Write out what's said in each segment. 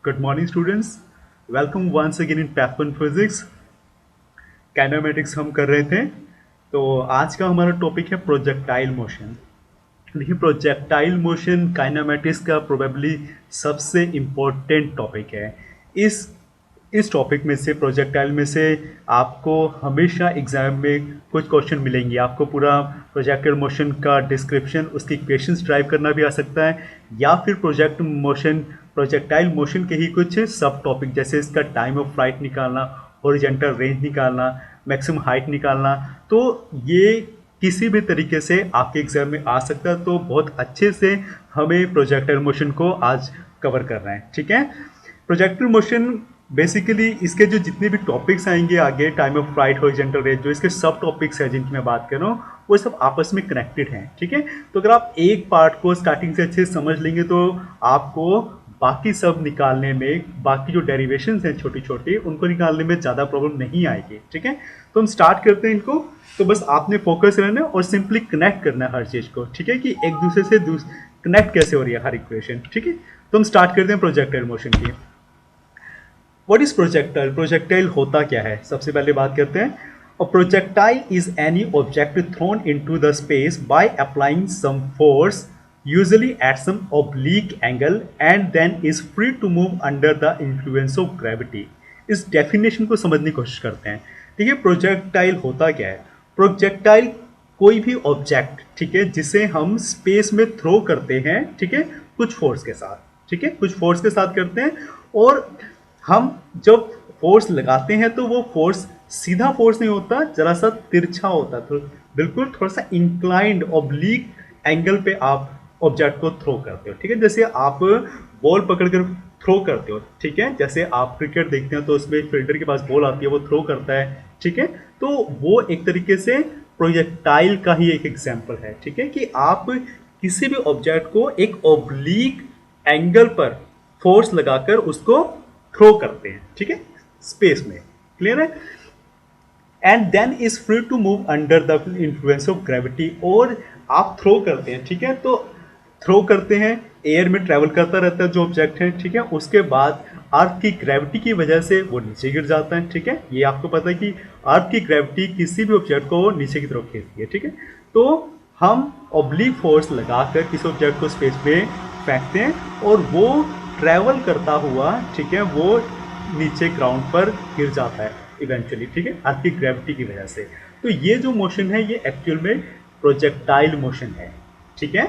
Good morning, students. Welcome once again in Path 1 Physics. Kinematics हम कर रहे थे। तो आज का हमारा टॉपिक है प्रोजेक्टाइल मोशन। देखिए, प्रोजेक्टाइल मोशन काइनेमेटिक्स का प्रोबेबली सबसे इम्पोर्टेंट टॉपिक है। इस इस टॉपिक में से, प्रोजेक्टाइल में से, आपको हमेशा एग्जाम में कुछ क्वेश्चन मिलेंगे। आपको पूरा प्रोजेक्टाइल मोशन का डिस्क्रिप्शन, उसकी इक्वेशंस ड्राइव करना भी आ सकता है, या फिर प्रोजेक्टाइल मोशन के ही कुछ सब टॉपिक, जैसे इसका टाइम ऑफ फ्लाइट निकालना, हॉरिजॉन्टल रेंज निकालना, मैक्सिमम हाइट निकालना। तो ये किसी भी तरीके से आपके एग्जाम में आ सकता है। तो बहुत अच्छे से हमें प्रोजेक्टाइल मोशन को आज कवर करना है, ठीक है। प्रोजेक्टाइल मोशन बेसिकली इसके जो जितने भी टॉपिक्स आएंगे आगे, time of flight, horizontal range, जो इसके सब टॉपिक्स हैं जिनकी मैं बात कर रहा हूँ, वो सब आपस में कनेक्टेड हैं, ठीक है। तो अगर आप एक पार्ट को स्टार्टिंग से अच्छे से समझ लेंगे तो आपको बाकी सब निकालने में, बाकी जो डेरिवेशंस हैं छोटी छोटी, उनको निकालने में ज़्यादा प्रॉब्लम नहीं आएगी, ठीक है। तो हम स्टार्ट करते हैं इनको। तो बस आपने फोकस रहना है और सिंपली कनेक्ट करना है हर चीज़ को, ठीक है, कि एक दूसरे से कनेक्ट कैसे हो रही है हर इक्वेशन, ठीक है। तो हम स्टार्ट करते हैं प्रोजेक्टाइल मोशन की। What is projectile? प्रोजेक्टाइल होता क्या है, सबसे पहले बात करते हैं। A projectile is any object thrown into the space by applying some force, usually at some oblique angle, and then is free to move under the influence of gravity. इस definition को समझने की कोशिश करते हैं। देखिए, प्रोजेक्टाइल होता क्या है। प्रोजेक्टाइल कोई भी ऑब्जेक्ट, ठीक है, जिसे हम स्पेस में थ्रो करते हैं, ठीक है, कुछ फोर्स के साथ, ठीक है, कुछ फोर्स के साथ करते हैं। और हम जब फोर्स लगाते हैं तो वो फोर्स सीधा फोर्स नहीं होता, जरा सा तिरछा होता है, तो बिल्कुल थोड़ा सा इंक्लाइंड ऑब्लिक एंगल पे आप ऑब्जेक्ट को थ्रो करते हो, ठीक है। जैसे आप बॉल पकड़कर थ्रो करते हो, ठीक है, जैसे आप क्रिकेट देखते हैं तो उसमें फील्डर के पास बॉल आती है, वो थ्रो करता है, ठीक है। तो वो एक तरीके से प्रोजेक्टाइल का ही एक एग्जाम्पल है, ठीक है, कि आप किसी भी ऑब्जेक्ट को एक ऑब्लिक एंगल पर फोर्स लगाकर उसको थ्रो करते हैं, ठीक है, स्पेस में। क्लियर है? And then is free to move under the influence of gravity. और आप थ्रो करते हैं, ठीक है, तो थ्रो करते हैं, एयर में ट्रेवल करता रहता है जो ऑब्जेक्ट है, ठीक है। उसके बाद अर्थ की ग्रेविटी की वजह से वो नीचे गिर जाता है, ठीक है। ये आपको पता है कि अर्थ की ग्रेविटी किसी भी ऑब्जेक्ट को नीचे की तरफ खींचती है, ठीक है। तो हम ऑब्लिक फोर्स लगाकर किसी ऑब्जेक्ट को स्पेस में फेंकते हैं और वो ट्रेवल करता हुआ, ठीक है, वो नीचे ग्राउंड पर गिर जाता है इवेंचुअली, ठीक है, अर्थ की ग्रेविटी की वजह से। तो ये जो मोशन है ये एक्चुअल में प्रोजेक्टाइल मोशन है, ठीक है।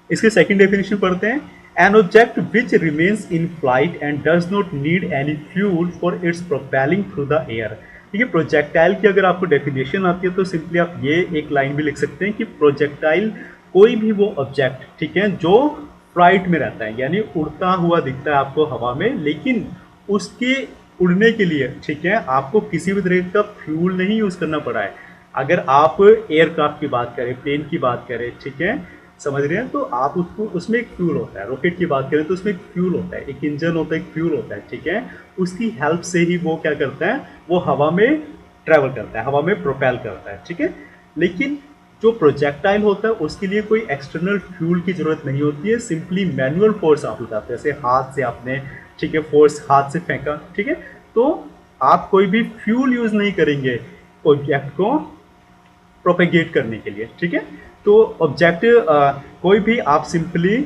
इसके सेकंड डेफिनेशन पढ़ते हैं। An object which remains in flight and does not need any fuel for its propelling through the air. ठीक है, प्रोजेक्टाइल की अगर आपको डेफिनेशन आती है तो सिंपली आप ये एक लाइन भी लिख सकते हैं कि प्रोजेक्टाइल कोई भी वो ऑब्जेक्ट, ठीक है, जो फ्लाइट में रहता है, यानी उड़ता हुआ दिखता है आपको हवा में, लेकिन उसके उड़ने के लिए, ठीक है, आपको किसी भी तरह का फ्यूल नहीं यूज़ करना पड़ा है। अगर आप एयरक्राफ्ट की बात करें, प्लेन की बात करें, ठीक है, समझ रहे हैं, तो आप उसको, उसमें एक फ्यूल होता है। रॉकेट की बात करें तो उसमें एक फ्यूल होता है, एक इंजन होता है, एक फ्यूल होता है, ठीक है। उसकी हेल्प से ही वो क्या करता है, वो हवा में ट्रैवल करता है, हवा में प्रोपेल करता है, ठीक है। लेकिन जो प्रोजेक्टाइल होता है उसके लिए कोई एक्सटर्नल फ्यूल की जरूरत नहीं होती है, सिंपली मैनुअल फोर्स आप लगाते हैं, जैसे हाथ से आपने, ठीक है, फोर्स हाथ से फेंका, ठीक है। तो आप कोई भी फ्यूल यूज नहीं करेंगे ऑब्जेक्ट को प्रोपेगेट करने के लिए, ठीक है। तो ऑब्जेक्ट कोई भी आप सिंपली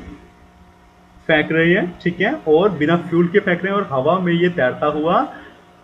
फेंक रहे हैं, ठीक है, और बिना फ्यूल के फेंक रहे हैं और हवा में ये तैरता हुआ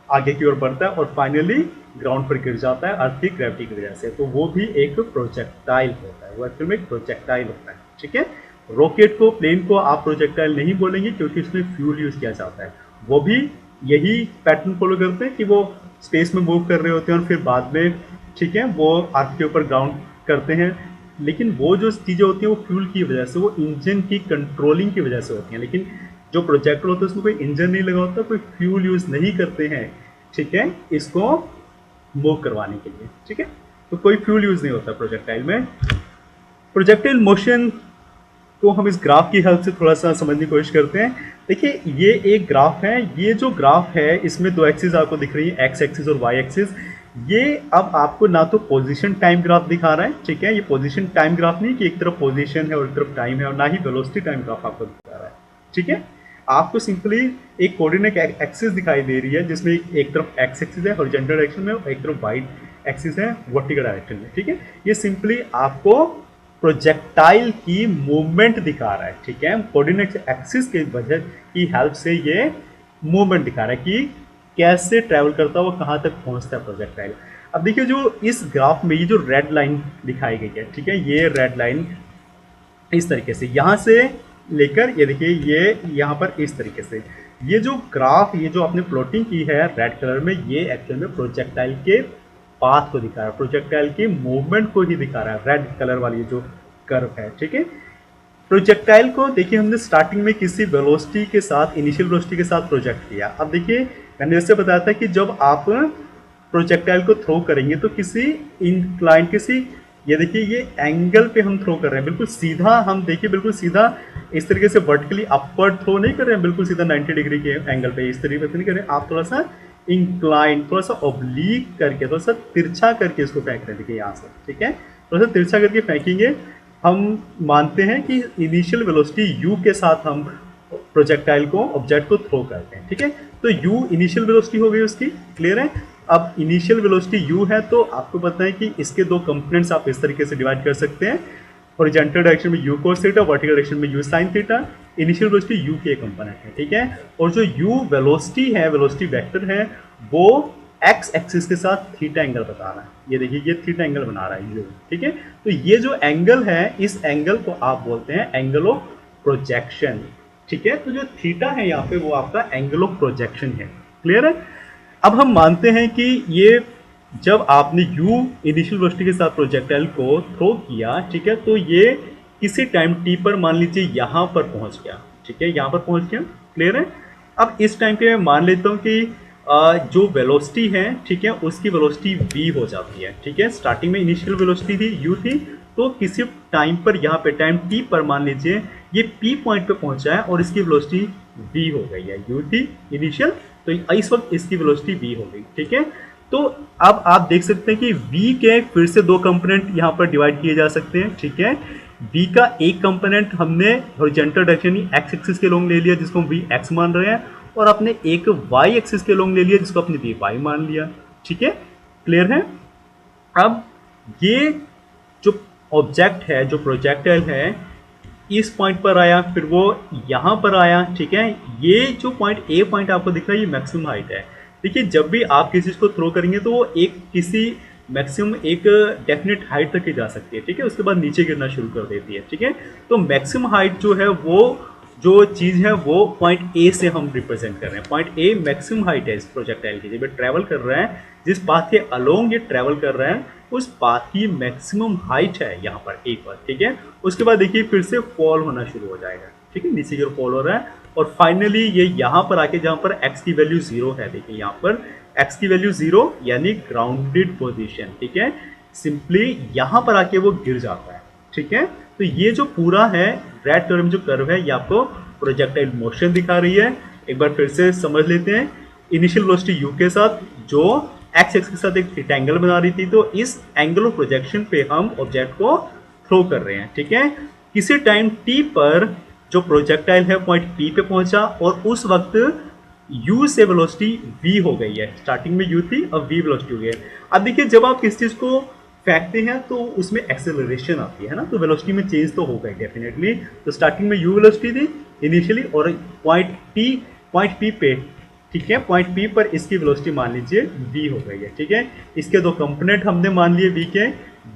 आगे की ओर बढ़ता है और फाइनली ग्राउंड पर गिर जाता है अर्थ की ग्रेविटी की वजह से। तो वो भी एक प्रोजेक्टाइल होता है, वो एक्चुअल में एक प्रोजेक्टाइल होता है, ठीक है। रॉकेट को, प्लेन को आप प्रोजेक्टाइल नहीं बोलेंगे क्योंकि उसमें फ्यूल यूज किया जाता है। वो भी यही पैटर्न फॉलो करते हैं कि वो स्पेस में मूव कर रहे होते हैं और फिर बाद में, ठीक है, वो अर्थ के ऊपर ग्राउंड करते हैं। लेकिन वो जो चीज़ें होती हैं वो फ्यूल की वजह से, वो इंजन की कंट्रोलिंग की वजह से होती हैं। लेकिन जो प्रोजेक्टर होता है उसमें कोई इंजन नहीं लगा होता, कोई फ्यूल यूज नहीं करते हैं, ठीक है, इसको मूव करवाने के लिए, ठीक है। तो कोई फ्यूल यूज नहीं होता प्रोजेक्टाइल में। प्रोजेक्टाइल मोशन को हम इस ग्राफ की हेल्प से थोड़ा सा समझने की कोशिश करते हैं। देखिए, ये एक ग्राफ है, ये जो ग्राफ है इसमें दो एक्सिस आपको दिख रही है, एक्स एक्सिस और वाई एक्सिस। ये अब आपको ना तो पोजीशन टाइम ग्राफ दिखा रहा है, ठीक है, ये पोजीशन टाइम ग्राफ नहीं कि एक तरफ पोजीशन है और एक तरफ टाइम है, और ना ही वेलोसिटी टाइम ग्राफ आपको दिखा रहा है, ठीक है। आपको सिंपली एक कोऑर्डिनेट एक्सिस दिखाई दे रही है जिसमें एक तरफ एक्स एक्सिस है हॉरिजॉन्टल डायरेक्शन में और एक तरफ वाई एक्सिस है वर्टिकल डायरेक्शन में, ठीक है। ये सिंपली आपको प्रोजेक्टाइल की मूवमेंट दिखा रहा है, ठीक है। कोऑर्डिनेट एक्सिस के वजह की हेल्प से ये मूवमेंट दिखा रहा है कि कैसे ट्रैवल करता है वो कहाँ तक पहुँचता है प्रोजेक्टाइल। अब देखिए जो इस ग्राफ में ये जो रेड लाइन दिखाई गई है, ठीक है, ये रेड लाइन इस तरीके से यहाँ से लेकर ये देखिए ये यहाँ पर इस तरीके से ये जो ग्राफ ये जो आपने प्लॉटिंग की है रेड कलर में, ये एक्चुअल में प्रोजेक्टाइल के पाथ को दिखा रहा है, प्रोजेक्टाइल की मूवमेंट को ही दिखा रहा है, रेड कलर वाली जो कर्व है, ठीक है। प्रोजेक्टाइल को देखिए हमने स्टार्टिंग में किसी वेलोसिटी के साथ, इनिशियल वेलोसिटी के साथ प्रोजेक्ट किया। अब देखिए मैंने जैसे बताया था कि जब आप प्रोजेक्टाइल को थ्रो करेंगे तो किसी इंक्लाइन किसी, ये देखिए ये एंगल पे हम थ्रो कर रहे हैं, बिल्कुल सीधा, हम देखिए बिल्कुल सीधा इस तरीके से वर्टिकली अपवर्ड थ्रो नहीं कर रहे हैं, बिल्कुल सीधा 90 डिग्री के एंगल पे इस तरीके से नहीं कर रहे हैं, आप थोड़ा सा इंक्लाइन, थोड़ा सा ऑब्लीक करके, थोड़ा सा तिरछा करके इसको फेंक रहे हैं, देखिए यहाँ से, ठीक है, थोड़ा सा तिरछा करके फेंकेंगे। हम मानते हैं कि इनिशियल वेलोसिटी u के साथ हम प्रोजेक्टाइल को, ऑब्जेक्ट को थ्रो करते हैं, ठीक है। तो u इनिशियल वेलोसिटी हो गई उसकी, क्लियर है। अब इनिशियल वेलोसिटी u है तो आपको पता है कि इसके दो कंपोनेंट्स आप इस तरीके से डिवाइड कर सकते हैं, हॉरिजॉन्टल डायरेक्शन में u cos theta, vertical direction में u sin theta. Initial velocity u के कंपोनेंट है, ठीक है। और जो u वेलोसिटी है, वेलोसिटी वेक्टर है, वो एक्स एक्सिस के साथ थीटा एंगल बता रहा है, ये देखिए ये थीटा एंगल बना रहा है, ठीक है। तो ये जो एंगल है, इस एंगल को आप बोलते हैं एंगल ऑफ प्रोजेक्शन, ठीक है। तो जो थीटा है यहाँ पे वो आपका एंगल ऑफ प्रोजेक्शन है, क्लियर है। अब हम मानते हैं कि ये जब आपने u इनिशियल वेलोसिटी के साथ प्रोजेक्टाइल को थ्रो किया, ठीक है, तो ये किसी टाइम t पर मान लीजिए यहाँ पर पहुँच गया, ठीक है, यहाँ पर पहुँच गया, क्लियर है। अब इस टाइम पे मैं मान लेता हूँ कि जो वेलोसिटी है, ठीक है, उसकी वेलोसिटी v हो जाती है, ठीक है। स्टार्टिंग में इनिशियल वेलोसिटी थी u थी, तो किसी टाइम पर यहाँ पे टाइम t पर मान लीजिए ये p पॉइंट पे पहुंचा है और इसकी वेलोसिटी v हो गई है, u थी इनिशियल, तो इस वक्त इसकी वेलोसिटी v हो गई, ठीक है। तो अब आप देख सकते हैं कि v के फिर से दो कंपोनेंट यहाँ पर डिवाइड किए जा सकते हैं, ठीक है। v का एक कंपोनेंट हमने हॉरिजॉन्टल डायरेक्शन एक्स एक्सिस के लोंग ले लिया जिसको हम v x मान रहे हैं, और अपने एक y एक्सिस के लोंग ले लिया जिसको अपने v y मान लिया, ठीक है, क्लियर है। अब ये जो ऑब्जेक्ट है, जो प्रोजेक्टाइल है, इस पॉइंट पर आया, फिर वो यहाँ पर आया, ठीक है। ये जो पॉइंट ए पॉइंट आपको दिख रहा है ये मैक्सिमम हाइट है। देखिए जब भी आप किसी चीज़ को थ्रो करेंगे तो वो एक किसी मैक्सिमम एक डेफिनेट हाइट तक ही जा सकती है, ठीक है, उसके बाद नीचे गिरना शुरू कर देती है, ठीक है। तो मैक्सिमम हाइट जो है वो जो चीज़ है वो पॉइंट ए से हम रिप्रेजेंट कर रहे हैं। पॉइंट ए मैक्सिमम हाइट है इस प्रोजेक्टाइल की, जब ये ट्रैवल कर रहा है, जिस पाथ के अलोंग ये ट्रैवल कर रहा है उस पाथ की मैक्सिमम हाइट है यहाँ पर ए पर, ठीक है। उसके बाद देखिए फिर से फॉल होना शुरू हो जाएगा, ठीक है, नीचे की ओर फॉल हो रहा है, और फाइनली ये यहाँ पर आके जहाँ पर x की वैल्यू 0 है, देखिए यहाँ पर x की वैल्यू 0 यानी ग्राउंडेड पोजीशन, ठीक है, सिंपली यहाँ पर आके वो गिर जाता है, ठीक है। तो ये जो पूरा है रेड कलर में जो कर्व है ये आपको प्रोजेक्टाइल मोशन दिखा रही है। एक बार फिर से समझ लेते हैं, इनिशियल वेलोसिटी u के साथ जो x एक्सिस के साथ एक थीटा एंगल बना रही थी, तो इस एंगल ऑफ प्रोजेक्शन पे हम ऑब्जेक्ट को थ्रो कर रहे हैं, ठीक है। किसी टाइम t पर जो प्रोजेक्टाइल है पॉइंट p पे पहुंचा और उस वक्त u से वेलोसिटी v हो गई है, स्टार्टिंग में u थी अब v वेलोसिटी हो गई है। अब देखिए जब आप किस चीज़ को फेंकते हैं तो उसमें एक्सेलरेशन आती है ना, तो वेलोसिटी में चेंज तो होगा डेफिनेटली। तो स्टार्टिंग में u वेलोसिटी थी इनिशियली और पॉइंट p पे, ठीक है, पॉइंट p पर इसकी वेलोसिटी मान लीजिए v हो गई है, ठीक है। इसके दो कंपोनेंट हमने मान लिए v के,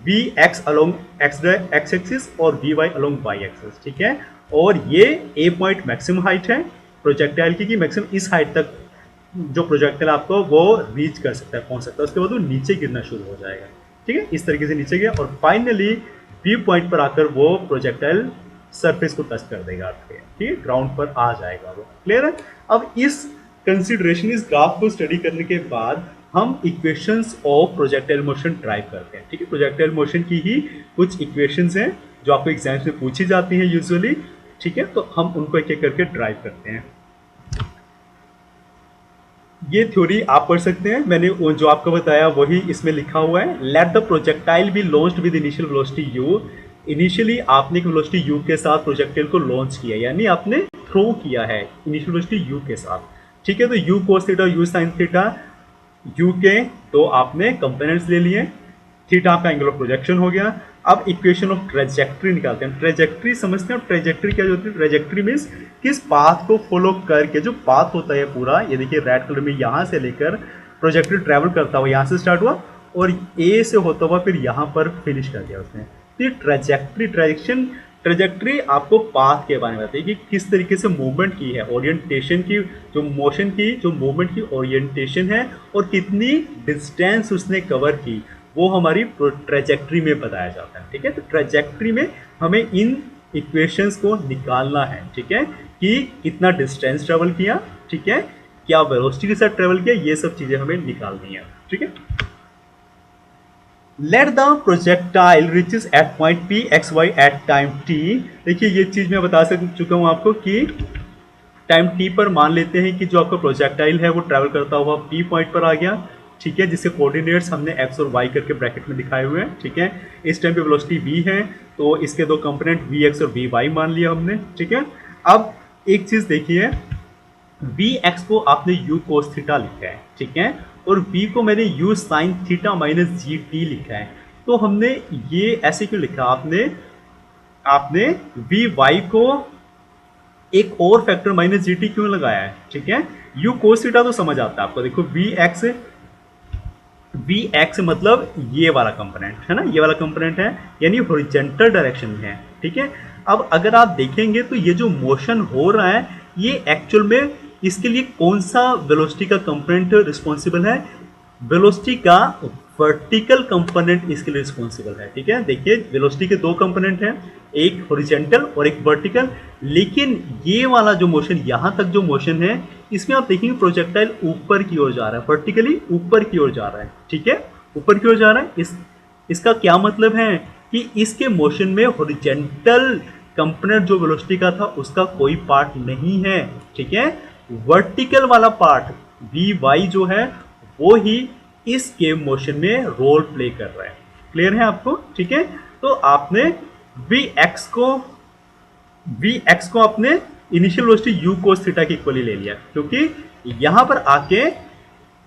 vx अलोंग x एक्सिस और vy अलोंग y एक्सिस, ठीक है। और ये a पॉइंट मैक्सिमम हाइट है प्रोजेक्टाइल की मैक्सिमम इस हाइट तक जो प्रोजेक्टाइल आपको वो रीच कर सकता है, पहुंच सकता है, उसके बाद वो नीचे गिरना शुरू हो जाएगा, ठीक है, इस तरीके से नीचे गया और फाइनली बी पॉइंट पर आकर वो प्रोजेक्टाइल सरफेस को टच कर देगा आपके, ठीक है, ग्राउंड पर आ जाएगा वो, क्लियर है। अब इस कंसिडरेशन, इस ग्राफ को स्टडी करने के बाद हम equations of projectile motion drive करते हैं, ठीक है। प्रोजेक्टाइल मोशन की ही कुछ इक्वेशंस हैं जो आपको एग्जाम्स में पूछी जाती हैं यूजुअली, ठीक है, तो हम उनको एक एक करके ड्राइव करते हैं। ये थ्योरी आप पढ़ सकते हैं, मैंने जो आपको बताया वही इसमें लिखा हुआ है। Let the projectile B launched with initial velocity u। Initially आपने एक वेलोसिटी u के साथ प्रोजेक्टाइल को लॉन्च किया, यानी आपने थ्रो किया है इनिशियल वेलोसिटी u के साथ, ठीक है। तो u cos theta u sin theta, u के तो आपने कंपोनेंट्स ले लिए, थीटा आपका एंगल ऑफ प्रोजेक्शन हो गया। अब इक्वेशन ऑफ ट्रेजेक्ट्री निकालते हैं। ट्रेजेक्ट्री समझते हैं, ट्रेजेक्ट्री क्या होती है? ट्रेजेक्ट्री मीन्स किस पाथ को फॉलो करके, जो पाथ होता है पूरा, ये देखिए रेड कलर में, यहाँ से लेकर प्रोजेक्ट्री ट्रैवल करता हुआ यहाँ से स्टार्ट हुआ और ए से होता हुआ फिर यहाँ पर फिनिश कर दिया उसने। तो ये ट्रेजेक्ट्री आपको पाथ के बारे में बताती है कि किस तरीके से मूवमेंट की है, ओरिएंटेशन की, जो मोशन की, जो मूवमेंट की ओरिएंटेशन है और कितनी डिस्टेंस उसने कवर की, वो हमारी ट्रेजेक्ट्री में बताया जाता है, ठीक है। तो ट्रेजेक्ट्री में हमें इन इक्वेशंस को निकालना है, ठीक है, कि कितना डिस्टेंस ट्रेवल किया, ठीक है, क्या वेलोसिटी के साथ ट्रेवल किया, ये सब चीजें हमें निकालनी है, ठीक है। Let the projectile reaches at point p x y at time t. देखिए ये चीज मैं बता चुका हूं आपको कि टाइम टी पर मान लेते हैं कि जो आपका प्रोजेक्टाइल है वो ट्रैवल करता हुआ पी पॉइंट पर आ गया, ठीक है, जिसके कोऑर्डिनेट्स हमने एक्स और वाई करके ब्रैकेट में दिखाए हुए हैं, ठीक है। इस टाइम पे वेलोसिटी v है तो इसके दो कंपोनेंट वी एक्स और वी वाई मान लिया हमने, ठीक है। अब एक चीज देखिए, वी एक्स को आपने यू कोस थीटा लिखा है, ठीक है, और v को मैंने u sign theta minus g T लिखा है। तो हमने ये ऐसे क्यों लिखा? आपने वी वाई को एक और फैक्टर माइनस जी टी क्यों लगाया है, ठीक है। u कोस थीटा तो समझ आता है आपको, देखो वी एक्स मतलब ये वाला कंपोनेंट है ना, ये वाला कंपोनेंट है, यानी हॉरिजॉन्टल डायरेक्शन में है, ठीक है। अब अगर आप देखेंगे तो ये जो मोशन हो रहा है ये एक्चुअल में इसके लिए कौन सा वेलोसिटी का कंपोनेंट रिस्पॉन्सिबल है? वेलोसिटी का वर्टिकल कंपोनेंट इसके लिए रिस्पॉन्सिबल है, ठीक है। देखिए वेलोसिटी के दो कंपोनेंट हैं, एक हॉरिजॉन्टल और एक वर्टिकल, लेकिन ये वाला जो मोशन, यहां तक जो मोशन है, इसमें आप देखेंगे प्रोजेक्टाइल ऊपर की ओर जा रहा है, वर्टिकली ऊपर की ओर जा रहा है, ठीक है, ऊपर की ओर जा रहा है। इसका क्या मतलब है कि इसके मोशन में हॉरिजॉन्टल कंपोनेंट जो वेलोसिटी का था उसका कोई पार्ट नहीं है, ठीक है। वर्टिकल वाला पार्ट वी वाई जो है वो ही इसके मोशन में रोल प्ले कर रहा है। क्लियर है आपको, ठीक है। तो आपने वी एक्स को आपने initial velocity you cos theta के इक्वली ले लिया, क्योंकि यहां पर आके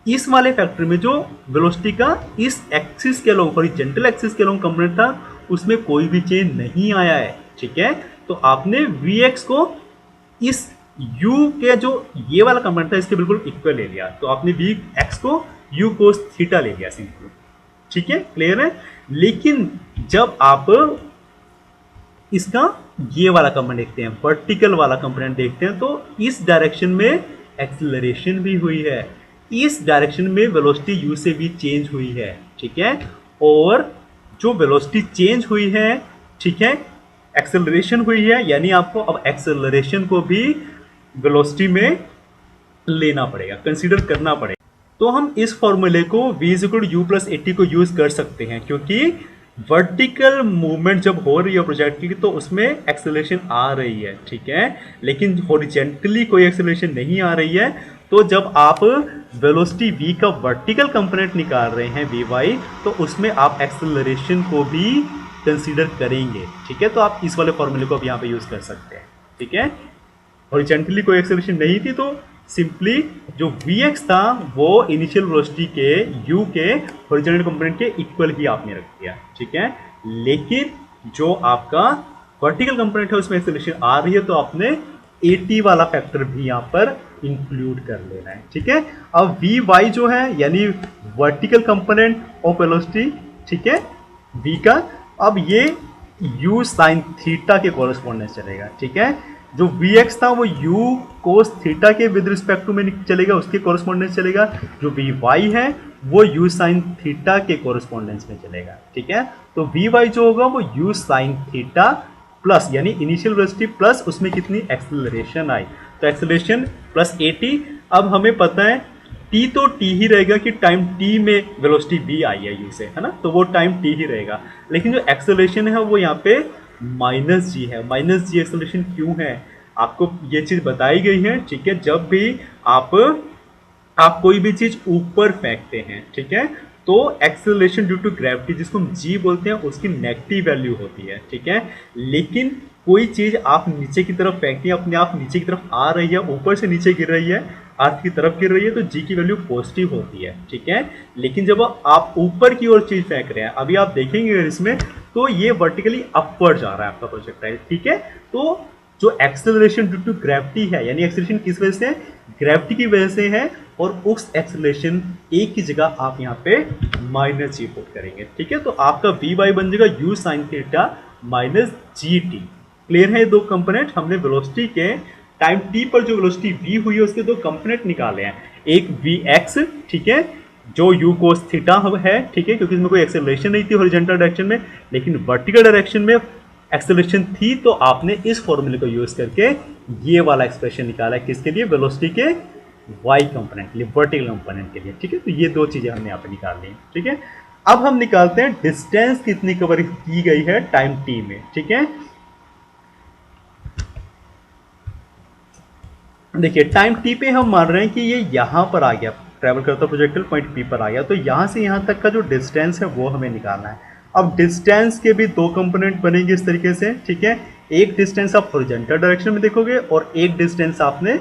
इस वाले फैक्टर में जो वेलोसिटी का इस एक्सिस के अलोंग, हॉरिजॉन्टल एक्सिस के अलोंग कंपोनेंट था, उसमें कोई भी चेंज नहीं आया है, ठीक है। तो आपने वी एक्स को इस u के जो ये वाला कंपोनेंट था इसके बिल्कुल इक्वल ले लिया, तो आपने वी एक्स को u कोस थीटा ले लिया सिंपल, ठीक है, क्लियर है। लेकिन जब आप इसका ये वाला कंपोनेंट देखते हैं, वर्टिकल वाला कंपोनेंट देखते हैं, तो इस डायरेक्शन में एक्सेलरेशन भी हुई है, इस डायरेक्शन में वेलोसिटी u से भी चेंज हुई है, ठीक है। और जो वेलोसिटी चेंज हुई है, ठीक है, एक्सेलरेशन हुई है, यानी आपको अब एक्सेलरेशन को भी वेलोसिटी में लेना पड़ेगा, कंसीडर करना पड़ेगा। तो हम इस फॉर्मूले को v = u + at को यूज कर सकते हैं, क्योंकि वर्टिकल मूवमेंट जब हो रही है प्रोजेक्ट की तो उसमें एक्सेलरेशन आ रही है, ठीक है, लेकिन हॉरिजॉन्टली कोई एक्सेलरेशन नहीं आ रही है। तो जब आप वेलोसिटी v का वर्टिकल कंपोनेंट निकाल रहे हैं vy, तो उसमें आप एक्सेलरेशन को भी कंसीडर करेंगे, ठीक है। तो आप इस वाले फॉर्मूले को अब यहाँ पे यूज कर सकते हैं, ठीक है। हॉरिजॉन्टली कोई एक्सेलरेशन नहीं थी तो सिंपली जो vx था वो इनिशियल वेलोसिटी के u के हॉरिजॉन्टल कंपोनेंट के इक्वल ही आपने रख दिया, ठीक है। लेकिन जो आपका वर्टिकल कंपोनेंट है उसमें एक्सेलरेशन आ रही है, तो आपने at वाला फैक्टर भी यहाँ पर इंक्लूड कर लेना है, ठीक है। अब vy जो है यानी वर्टिकल कंपोनेंट ऑफ वेलोसिटी, ठीक है, v का, अब ये u साइन थीटा के कॉरेस्पॉन्डेंस चलेगा, ठीक है। जो vx था वो u कोस थीटा के विद रिस्पेक्ट टू में चलेगा, उसके कॉरेस्पॉन्डेंस चलेगा। जो vy है वो u साइन थीटा के कॉरेस्पॉन्डेंस में चलेगा, ठीक है। तो vy जो होगा वो u साइन थीटा प्लस, यानी इनिशियल वेलोसिटी प्लस उसमें कितनी एक्सेलरेशन आई, तो एक्सेलरेशन प्लस at। अब हमें पता है t तो t ही रहेगा कि टाइम t में वेलोसिटी v आई है u से, है ना, तो वो टाइम t ही रहेगा। लेकिन जो एक्सेलरेशन है वो यहाँ पे माइनस g है। माइनस g एक्सेलरेशन क्यों है आपको ये चीज बताई गई है, ठीक है। जब भी आप कोई भी चीज ऊपर फेंकते हैं, ठीक है, तो एक्सेलरेशन ड्यू टू ग्रेविटी जिसको हम जी बोलते हैं उसकी नेगेटिव वैल्यू होती है, ठीक है। लेकिन कोई चीज आप नीचे की तरफ फेंकती है, अपने आप नीचे की तरफ आ रही है, ऊपर से नीचे गिर रही है, अर्थ की तरफ गिर रही है, तो जी की वैल्यू पॉजिटिव होती है, ठीक है। लेकिन जब आप ऊपर की ओर चीज फेंक रहे हैं, अभी आप देखेंगे इसमें, तो ये वर्टिकली अपवर्ड जा रहा है आपका प्रोजेक्टाइल, ठीक है। तो जो एक्सेलरेशन ड्यू टू ग्रेविटी है, यानी एक्सेलरेशन किस वजह से है, ग्रेविटी की वजह से है, और उस एक्सेलरेशन ए की जगह आप यहाँ पे माइनस जी पुट करेंगे, ठीक है। तो आपका वी वाई बन जाएगा you sine theta minus g T. Clear है, दो कंपोनेंट हमने वेलोसिटी के टाइम टी पर जो वेलोसिटी वी हुई है उसके दो कंपोनेंट निकाले हैं, एक वी एक्स, ठीक है, जो यू कोस थीटा है, ठीक है, क्योंकि इसमें कोई एक्सेलरेशन नहीं थी हॉरिजॉन्टल डायरेक्शन में, लेकिन वर्टिकल डायरेक्शन में एक्सेलरेशन थी, तो आपने इस फॉर्मूले को यूज करके ये वाला एक्सप्रेशन निकाला है, किसके लिए, वेलोसिटी के वाई कंपोनेंट के लिए, वर्टिकल कंपोनेंट के लिए, ठीक है। तो ये दो चीजें हमने यहाँ पे निकाल ली, ठीक है। अब हम निकालते हैं डिस्टेंस कितनी कवर की गई है टाइम टी में, ठीक है। देखिए टाइम टी पे हम मान रहे हैं कि ये यहां पर आ गया, ट्रैवल करता प्रोजेक्टाइल पॉइंट पी पर आ गया, तो यहां से यहां तक का जो डिस्टेंस है वो हमें निकालना है। अब डिस्टेंस के भी दो कंपोनेंट बनेंगे इस तरीके से, ठीक है। एक डिस्टेंस आप हॉरिजॉन्टल डायरेक्शन में देखोगे और एक डिस्टेंस आपने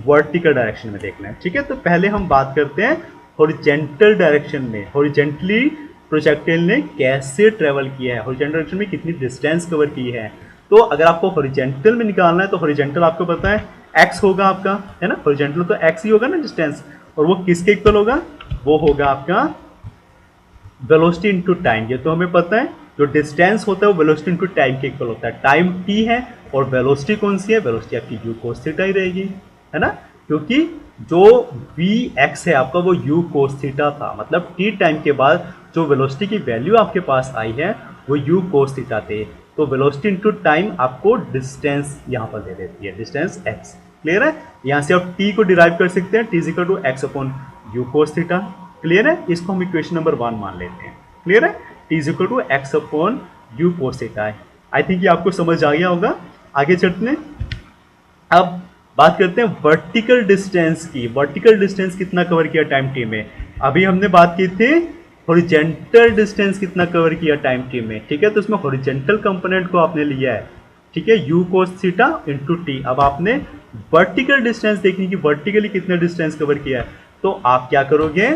वर्टिकल डायरेक्शन में देखना है, ठीक है। तो पहले हम बात करते हैं हॉरिजॉन्टल डायरेक्शन में, हॉरिजॉन्टली प्रोजेक्टाइल ने कैसे ट्रेवल किया है, हॉरिजॉन्टल डायरेक्शन में कितनी डिस्टेंस कवर की है। तो अगर आपको हॉरिजॉन्टल में निकालना है तो हॉरिजॉन्टल आपको पता है एक्स होगा आपका, है ना, हॉरिजॉन्टल तो एक्स ही होगा ना डिस्टेंस, और वो किसके इक्वल होगा, वो होगा आपका वेलोसिटी इनटू टाइम। ये तो हमें पता है, जो डिस्टेंस होता है वो वेलोसिटी इनटू टाइम के इक्वल होता है। टाइम टी है और वेलोसिटी कौन सी है, वेलोसिटी आपकी यू कोस थीटा ही रहेगी, है ना, क्योंकि जो वी एक्स है आपका वो यू कोस थीटा था, मतलब टी टाइम के बाद जो वेलोसिटी की वैल्यू आपके पास आई है वो यू कोस थीटा थे। तो वेलोसिटी इनटू टाइम आपको डिस्टेंस यहाँ पर दे देती है, डिस्टेंस एक्स। क्लियर है, यहाँ से आप टी को डिराइव कर सकते हैं, t is equal to x upon u cos theta. Clear है, इसको हम इक्वेशन नंबर 1 मान लेते हैं। क्लियर है, t is equal to x upon u cos theta है। आई थिंक ये आपको समझ आ गया होगा। आगे चलते हैं, अब बात करते हैं वर्टिकल डिस्टेंस की। वर्टिकल डिस्टेंस कितना कवर किया टाइम टी में, अभी हमने बात की थी हॉरिजॉन्टल डिस्टेंस कितना कवर किया टाइम टी में, ठीक है। तो इसमें हॉरिजॉन्टल कंपोनेंट को आपने लिया है, ठीक है, you cos theta into T. अब आपने वर्टिकल डिस्टेंस देखनी कि वर्टिकली कितना डिस्टेंस कवर किया है, तो आप क्या करोगे,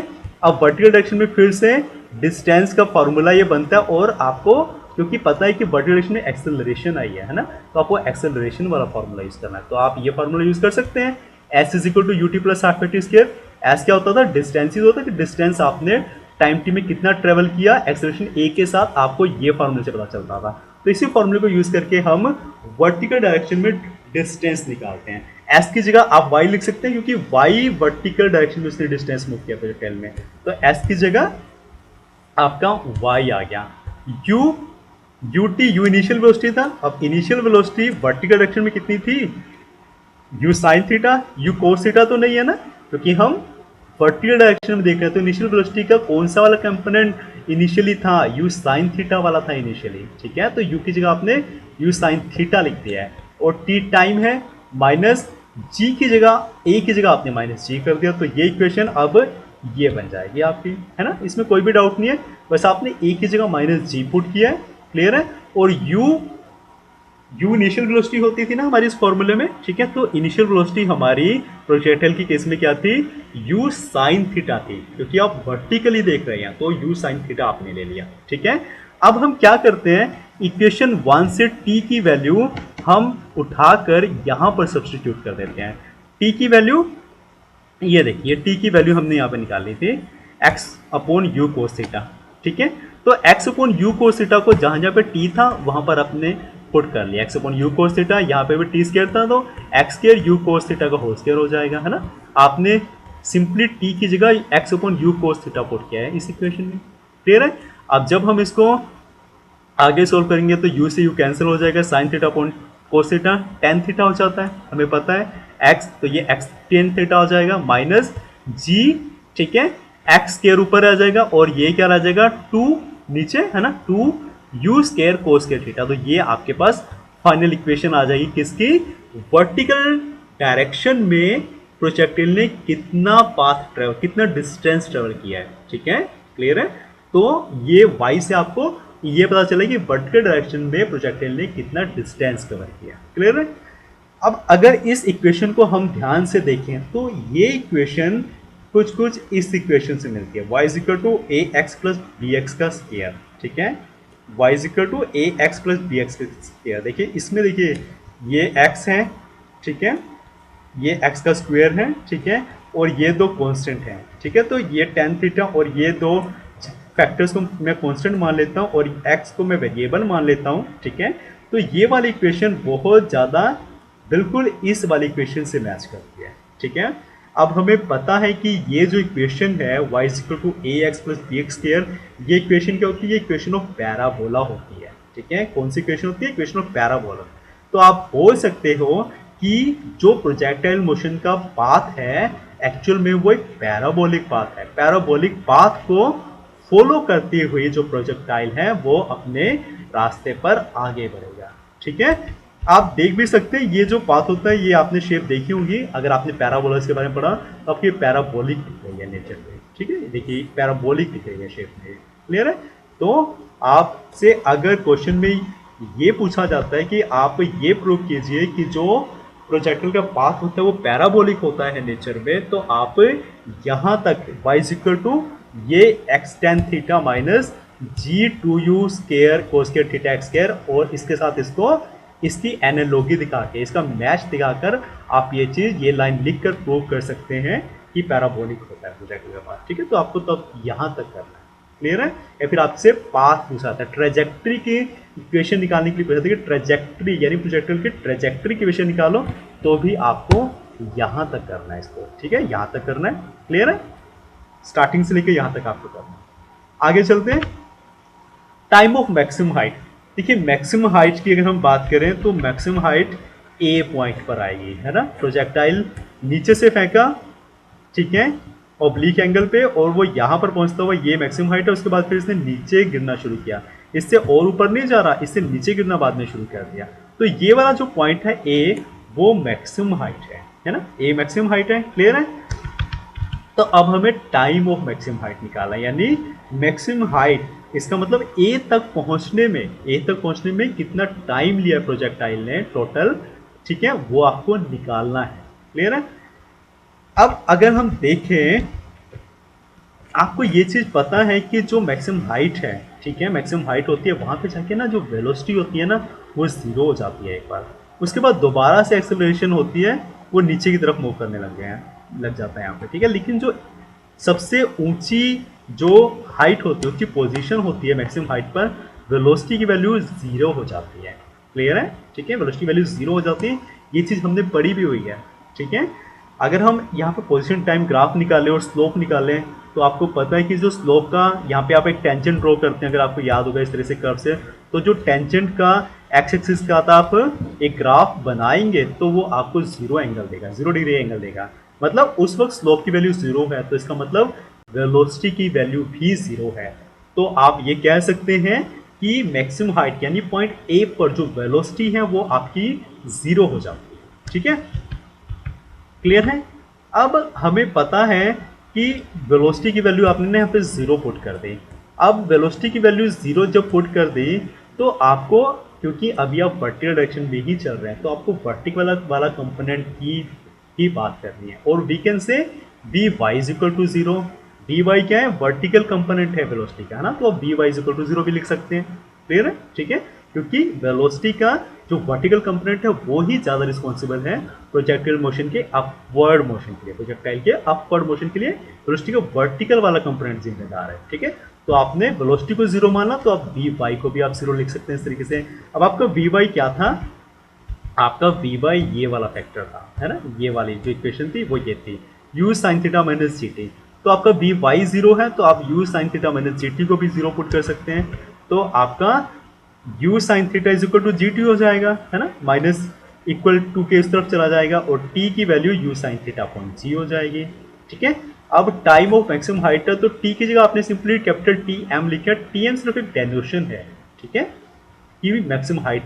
अब वर्टिकल डायरेक्शन में फिर से डिस्टेंस का फॉर्मूला ये बनता है, और आपको क्योंकि पता है कि वर्टिकल डायरेक्शन में एक्सेलरेशन आई है ना, तो आपको एक्सेलरेशन वाला फॉर्मूला यूज करना है। तो आप ये फॉर्मूला यूज कर सकते हैं, s is equal to u t plus half t square. S क्या होता था, डिस्टेंस होता है कि डिस्टेंस आपने टाइम टी में कितना ट्रेवल किया एक्सेलरेशन ए के साथ, आपको ये फॉर्मूले से पता चलता था। तो इसी फॉर्मूले को यूज करके हम वर्टिकल डायरेक्शन में डिस्टेंस निकालते हैं। एस की जगह आप वाई लिख सकते हैं, क्योंकि वाई वर्टिकल डायरेक्शन में उसने डिस्टेंस मूव किया प्रोजेक्टाइल में, तो एस की जगह आपका वाई आ गया। U T U initial velocity था, अब इनिशियल वेलोसिटी वर्टिकल डायरेक्शन में कितनी थी, u sine theta, you cos theta तो नहीं है ना, क्योंकि हम वर्टिकल डायरेक्शन में देख रहे हैं। तो इनिशियल वेलोसिटी का कौन सा वाला कंपोनेंट इनिशियली था, यू साइन थीटा वाला था इनिशियली, ठीक है। तो यू की जगह आपने यू साइन थीटा लिख दिया है, और टी टाइम है, माइनस जी की जगह ए की जगह आपने माइनस जी कर दिया, तो ये इक्वेशन अब ये बन जाएगी आपकी, है ना, इसमें कोई भी डाउट नहीं है, बस आपने ए की जगह माइनस जी पुट किया है। क्लियर है, और यू इनिशियल वेलोसिटी होती थी ना हमारी इस फॉर्मूले में, ठीक है। तो इनिशियल वेलोसिटी हमारी प्रोजेक्टाइल की केस में क्या थी, यू साइन थीटा थी, क्योंकि आप वर्टिकली देख रहे हैं, तो यू साइन थीटा आपने ले लिया, ठीक है। अब हम क्या करते हैं, इक्वेशन 1 से टी की वैल्यू हम उठाकर यहां पर सब्स्टिट्यूट कर देते हैं। टी की वैल्यू ये देखिए, टी की वैल्यू हमने यहां पर निकाली थी x upon u cos theta, ठीक है। तो x upon u cos theta को जहां जहां पे टी था वहां पर आपने पुट कर लिया, x upon u cos theta, यहाँ पे भी टी स्क्वायर था, तो x square you cos theta का होल स्क्वायर हो जाएगा, है ना। आपने सिंपली टी की जगह x upon u cos theta put किया है इस इक्वेशन में। क्लियर है, अब जब हम इसको आगे सोल्व करेंगे तो यू से यू कैंसिल हो जाएगा, sign theta upon cos theta tan theta हो जाता है, हमें पता है एक्स, तो ये एक्स टेन थीटा हो जाएगा, माइनस जी, ठीक है, एक्स स्क्वायर ऊपर आ जाएगा, और ये क्या आ जाएगा, 2 नीचे, है ना, 2 you square cos square theta. तो ये आपके पास फाइनल इक्वेशन आ जाएगी किसकी, वर्टिकल डायरेक्शन में प्रोजेक्टाइल ने कितना पाथ ट्रेवल, कितना डिस्टेंस ट्रेवल किया है, ठीक है। क्लियर है? तो ये y से आपको ये पता चला कि वर्टिकल डायरेक्शन में प्रोजेक्टाइल ने कितना डिस्टेंस कवर किया। क्लियर है? अब अगर इस इक्वेशन को हम ध्यान से देखें तो ये इक्वेशन कुछ कुछ इस इक्वेशन से मिलती है, y is equal to a x plus b x का स्क्वायर। ठीक है, y is equal to a x plus b x का स्क्वायर। देखिए इसमें देखिए ये x है, ठीक है, ये x का स्क्वायर है, ठीक है, और ये दो कांस्टेंट हैं। ठीक है, तो ये tan थीटा और ये दो फैक्टर्स को मैं कांस्टेंट मान लेता हूँ और x को मैं वेरिएबल मान लेता हूँ। ठीक है, तो ये वाली इक्वेशन बहुत ज़्यादा बिल्कुल इस वाली इक्वेशन से मैच करती है। ठीक है, अब हमें पता है कि ये जो इक्वेशन है y is equal to a x plus b x square, ये इक्वेशन क्या होती है? ये इक्वेशन ऑफ पैराबोला होती है। ठीक है, कौन सी इक्वेशन होती है? Equation of parabola. तो आप बोल सकते हो कि जो प्रोजेक्टाइल मोशन का पाथ है एक्चुअल में वो एक पैराबोलिक पाथ है। पैराबोलिक पाथ को फॉलो करते हुए जो प्रोजेक्टाइल है वो अपने रास्ते पर आगे बढ़ेगा। ठीक है, आप देख भी सकते हैं ये जो पाथ होता है, ये आपने शेप देखी होगी, अगर आपने पैराबोला के बारे में पढ़ा तो आपको ये पैराबोलिक दिख रही है नेचर में। ठीक है, देखिए पैराबोलिक दिख रही है शेप में। क्लियर है? तो आपसे अगर क्वेश्चन में ये पूछा जाता है कि आप ये प्रूव कीजिए कि जो प्रोजेक्टाइल का पाथ होता है वो पैराबोलिक होता है नेचर में, तो आप यहाँ तक y इज इक्वल टू ये x tan theta minus g2u square cos square theta x square और इसके साथ इसकी एनालॉजी दिखा के, इसका मैच दिखाकर आप ये चीज, ये लाइन लिख कर प्रूव कर सकते हैं कि पैराबोलिक होता है प्रोजेक्टाइल का पाथ। ठीक है, तो आपको तब यहाँ तक करना है। क्लियर है? या फिर आपसे पाथ पूछा था, ट्रेजेक्ट्री की इक्वेशन निकालने के लिए पूछा था कि ट्रेजेक्ट्री यानी प्रोजेक्टाइल की ट्रेजेक्ट्री की इक्वेशन निकालो, तो भी आपको यहाँ तक करना है इसको। ठीक है, यहाँ तक करना है। क्लियर है? स्टार्टिंग से लेकर यहाँ तक आपको करना है। आगे चलते हैं, टाइम ऑफ मैक्सिमम हाइट। देखिए मैक्सिमम हाइट की अगर हम बात करें तो मैक्सिमम हाइट ए पॉइंट पर आएगी, है ना। प्रोजेक्टाइल नीचे से फेंका, ठीक है, ऑब्लिक एंगल पे, और वो यहाँ पर पहुंचता हुआ ये मैक्सिमम हाइट है। उसके बाद फिर इसने नीचे गिरना शुरू किया, इससे और ऊपर नहीं जा रहा, इससे नीचे गिरना बाद में शुरू कर दिया। तो ये वाला जो पॉइंट है ए, वो मैक्सिमम हाइट है ना, ए मैक्सिमम हाइट है। क्लियर है? तो अब हमें टाइम ऑफ मैक्सिमम हाइट निकालना है, यानी मैक्सिमम हाइट, इसका मतलब ए तक पहुंचने में कितना टाइम लिया प्रोजेक्टाइल ने टोटल, ठीक है, वो आपको निकालना है। क्लियर है? अब अगर हम देखें, आपको ये चीज पता है कि जो मैक्सिमम हाइट है, ठीक है, मैक्सिमम हाइट होती है, वहां पे जाके ना जो वेलोसिटी होती है ना वो जीरो हो जाती है एक बार, उसके बाद दोबारा से एक्सेलरेशन होती है, वो नीचे की तरफ मूव करने लग जाता है यहाँ पे। ठीक है, लेकिन जो सबसे ऊंची जो हाइट होती है, उसकी पोजीशन होती है मैक्सिमम हाइट पर, वेलोसिटी की वैल्यू जीरो हो जाती है। क्लियर है? ठीक है, वेलोसिटी वैल्यू जीरो हो जाती है, ये चीज हमने पढ़ी भी हुई है। ठीक है, अगर हम यहाँ पे पोजीशन टाइम ग्राफ निकालें और स्लोप निकालें, तो आपको पता है कि जो स्लोप का, यहाँ पे आप एक टेंजेंट ड्रॉ करते हैं, अगर आपको याद होगा इस तरह से कर्व से, तो जो टेंजेंट का एक्स एक्सिस का आता, आप एक ग्राफ बनाएंगे तो वो आपको जीरो एंगल देगा, 0 डिग्री एंगल देगा। मतलब उस वक्त स्लोप की वैल्यू जीरो है, तो इसका मतलब वेलोसिटी की वैल्यू भी जीरो है। तो आप ये कह सकते हैं कि मैक्सिमम हाइट यानी पॉइंट ए पर जो वेलोसिटी है वो आपकी जीरो हो जाती है। ठीक है, क्लियर है? अब हमें पता है कि वेलोसिटी की वैल्यू आपने यहाँ पे जीरो पुट कर दी। अब वेलोसिटी की वैल्यू जीरो जब पुट कर दी, तो आपको, क्योंकि अभी आप वर्टिकल डायरेक्शन में ही चल रहे हैं, तो आपको वर्टिकल वाला कंपोनेंट की बात करनी है, और we can say v y is equal to zero. D y क्या है? वर्टिकल कंपोनेंट है वेलोसिटी का, है ना, तो v y is equal to zero भी लिख सकते हैं। क्लियर है? ठीक है, क्योंकि वेलोसिटी का जो वर्टिकल कंपोनेंट है वो ही ज्यादा रिस्पॉन्सिबल है प्रोजेक्टाइल मोशन के अपवर्ड मोशन के लिए, प्रोजेक्टाइल के अपवर्ड मोशन के लिए वेलोसिटी का वर्टिकल वाला कंपोनेंट जिम्मेदार है। ठीक है, तो आपने वेलोसिटी को जीरो माना, तो आप वी वाई को भी आप जीरो लिख सकते हैं इस तरीके से। अब आपका वी वाई क्या था? आपका वी वाई ये वाला फैक्टर था, है ना, ये वाली जो इक्वेशन थी वो ये थी, u sine theta minus g t. तो आपका वी वाई जीरो है, तो आप u sine theta minus g t को भी जीरो पुट कर सकते हैं, तो आपका u sine theta is equal to g t हो जाएगा, है ना, माइनस इक्वल टू के इस तरफ चला जाएगा, और टी की value u sine theta upon g हो जाएगी। ठीक है, अब टाइम ऑफ मैक्सिमम हाइट है, तो टी की जगह आपने सिंपली कैपिटल टी एम लिखा, टी एम सिर्फ एक डेनोशन है। ठीक है, कि maximum height,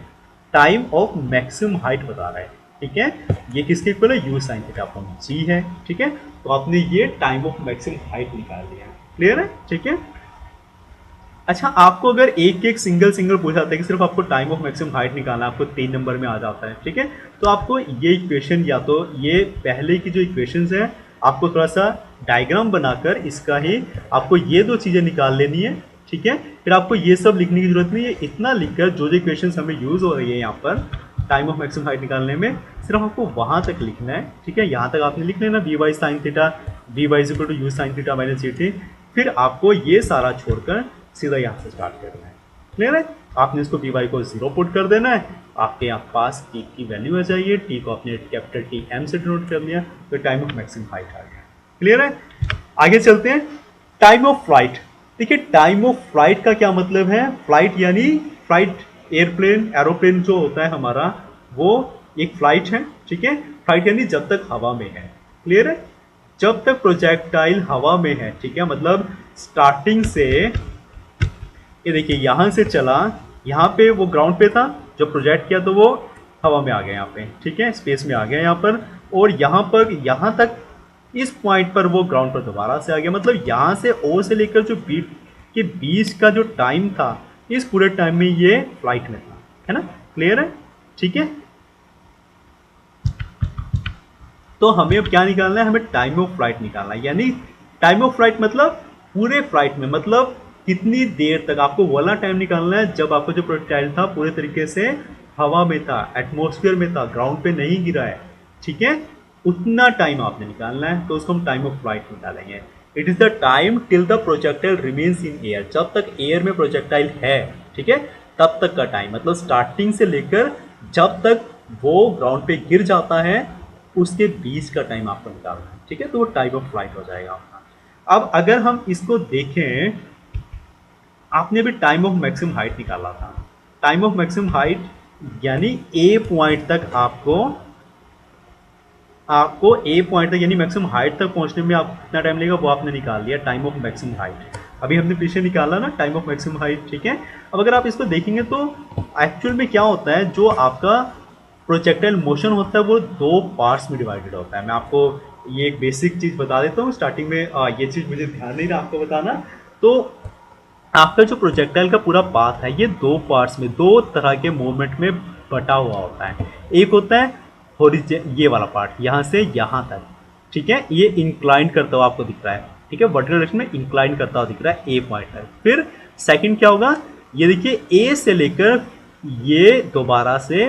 time of maximum height बता रहा है। ठीक है, ये किसके इक्वल है? यू साइन थीटा अपॉन जी है। ठीक है, तो आपने ये टाइम ऑफ मैक्सिमम हाइट निकाल लिया। क्लियर है? ठीक है, अच्छा, आपको अगर एक एक सिंगल पूछा था कि सिर्फ आपको टाइम ऑफ मैक्सिमम हाइट निकालना, आपको 3 नंबर में आ जाता है, ठीक है। तो आपको ये इक्वेशन या तो ये पहले की जो इक्वेशंस है आपको थोड़ा सा डायग्राम बनाकर इसका ही आपको ये दो चीज़ें निकाल लेनी है, ठीक है। फिर आपको ये सब लिखने की जरूरत नहीं है, इतना लिखकर जो जो इक्वेशंस हमें यूज़ हो रही है यहाँ पर टाइम ऑफ मैक्सिमम हाइट निकालने में, सिर्फ आपको वहाँ तक लिखना है, ठीक है। यहाँ तक आपने लिख लेना v y sine theta, v y equal to u sine theta minus g t. फिर आपको ये सारा छोड़कर सीधा यहाँ से स्टार्ट करना है, क्लियर है। आपने इसको वी वाई को 0 पुट कर देना है, आपके यहाँ पास टी की वैल्यू आ जाइए, टी को आपने कैपिटल टी एम से डिनोट कर लिया, तो टाइम ऑफ मैक्सिमम हाइट आ गया, क्लियर है। आगे चलते हैं, टाइम ऑफ फ्लाइट। देखिए टाइम ऑफ फ्लाइट का क्या मतलब है, फ्लाइट यानी फ्लाइट, एयरप्लेन एरोप्लेन जो होता है हमारा वो एक फ्लाइट है, ठीक है। फ्लाइट यानी जब तक हवा में है, क्लियर है, जब तक प्रोजेक्टाइल हवा में है, ठीक है। मतलब स्टार्टिंग से ये देखिए यहां से चला, यहाँ पे वो ग्राउंड पे था, जब प्रोजेक्ट किया तो वो हवा में आ गया यहाँ पे, ठीक है, स्पेस में आ गया यहाँ पर, और यहाँ पर यहाँ तक इस पॉइंट पर वो ग्राउंड पर दोबारा से आ गया। मतलब यहाँ से ओ से लेकर जो बीट के बीच का जो टाइम था, इस पूरे टाइम में ये फ्लाइट में था, है ना, क्लियर है, ठीक है। तो हमें अब क्या निकालना है, हमें टाइम ऑफ फ्लाइट निकालना है, यानी टाइम ऑफ फ्लाइट मतलब पूरे फ्लाइट में, मतलब कितनी देर तक आपको वाला टाइम निकालना है जब आपको जो प्रोजेक्टाइल था पूरे तरीके से हवा में था, एटमॉस्फेयर में था, ग्राउंड पे नहीं गिरा है, ठीक है, उतना टाइम आपने निकालना है, तो उसको हम टाइम ऑफ फ्लाइट निकालेंगे। It is the time till the projectile remains in air, जब तक एयर में प्रोजेक्टाइल है, ठीक है, तब तक का टाइम, मतलब स्टार्टिंग से लेकर जब तक वो ग्राउंड पे गिर जाता है उसके बीच का टाइम आपको निकालना है, ठीक है, तो वो टाइम ऑफ फ्लाइट हो जाएगा आपका। अब अगर हम इसको देखें, आपने भी टाइम ऑफ मैक्सिमम हाइट निकाला था, टाइम ऑफ मैक्सिमम हाइट यानी ए पॉइंट तक आपको ए पॉइंट तक यानी मैक्सिमम हाइट तक पहुंचने में आप कितना टाइम लगेगा वो आपने निकाल लिया, टाइम ऑफ मैक्सिमम हाइट। अभी हमने पीछे निकाला ना टाइम ऑफ मैक्सिमम हाइट, ठीक है। अब अगर आप इसको देखेंगे तो एक्चुअल में क्या होता है, जो आपका प्रोजेक्टाइल मोशन होता है वो दो पार्ट्स में डिवाइडेड होता है। मैं आपको ये एक बेसिक चीज़ बता देता हूँ स्टार्टिंग में, ये चीज़ मुझे ध्यान नहीं रहा आपको बताना। तो आपका जो प्रोजेक्टाइल का पूरा पाथ है ये दो पार्ट्स में, दो तरह के मूवमेंट में बटा हुआ होता है। एक होता है ये वाला पार्ट यहाँ से यहाँ तक, ठीक है, ये इंक्लाइन करता हुआ आपको दिख रहा है, ठीक है, वर्टिकल डायरेक्शन में इंक्लाइन करता हुआ दिख रहा है ए पॉइंट तक। फिर सेकंड क्या होगा, ये देखिए ए से लेकर ये दोबारा से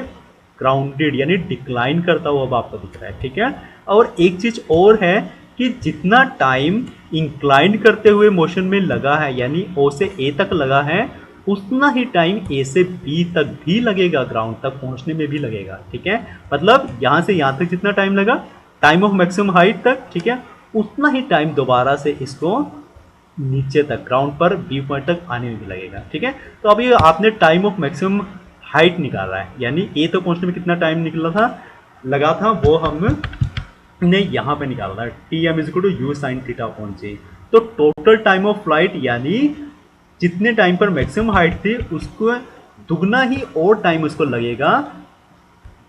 ग्राउंडेड यानी डिक्लाइन करता हुआ अब आपको दिख रहा है, ठीक है। और एक चीज और है कि जितना टाइम इंक्लाइन करते हुए मोशन में लगा है यानी ओ से ए तक लगा है, उतना ही टाइम ए से बी तक भी लगेगा, ग्राउंड तक पहुंचने में भी लगेगा, ठीक है। मतलब यहां से यहां तक जितना टाइम लगा टाइम ऑफ मैक्सिमम हाइट तक, ठीक है, उतना ही टाइम दोबारा से इसको नीचे तक ग्राउंड पर बी पॉइंट तक आने में भी लगेगा, ठीक है। तो अभी आपने टाइम ऑफ मैक्सिमम हाइट निकाला है, यानी ए तक पहुंचने में कितना टाइम लगा था वो हमने यहाँ पे निकाला था, t m is equal to u sine theta upon g. तो टोटल टाइम ऑफ फ्लाइट यानी जितने टाइम पर मैक्सिमम हाइट थी उसको दुगना ही और टाइम उसको लगेगा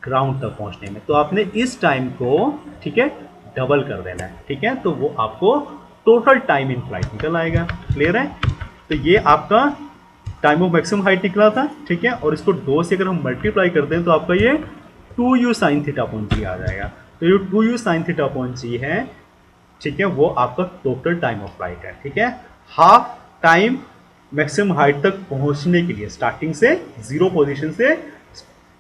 ग्राउंड तक पहुंचने में। तो आपने इस टाइम को, ठीक है, डबल कर देना है, ठीक है, तो वो आपको टोटल टाइम इन फ्लाइट निकल आएगा, क्लियर है। तो ये आपका टाइम ऑफ मैक्सिमम हाइट निकला था, ठीक है, और इसको 2 से अगर हम मल्टीप्लाई करते हैं तो आपका ये 2u साइन थीटा अपॉन जी आ जाएगा। तो ये 2u साइन थीटा अपॉन जी है, ठीक है, वो आपका टोटल टाइम ऑफ फ्लाइट है, ठीक है। हाफ टाइम मैक्सिमम हाइट तक पहुंचने के लिए स्टार्टिंग से 0 पोजीशन से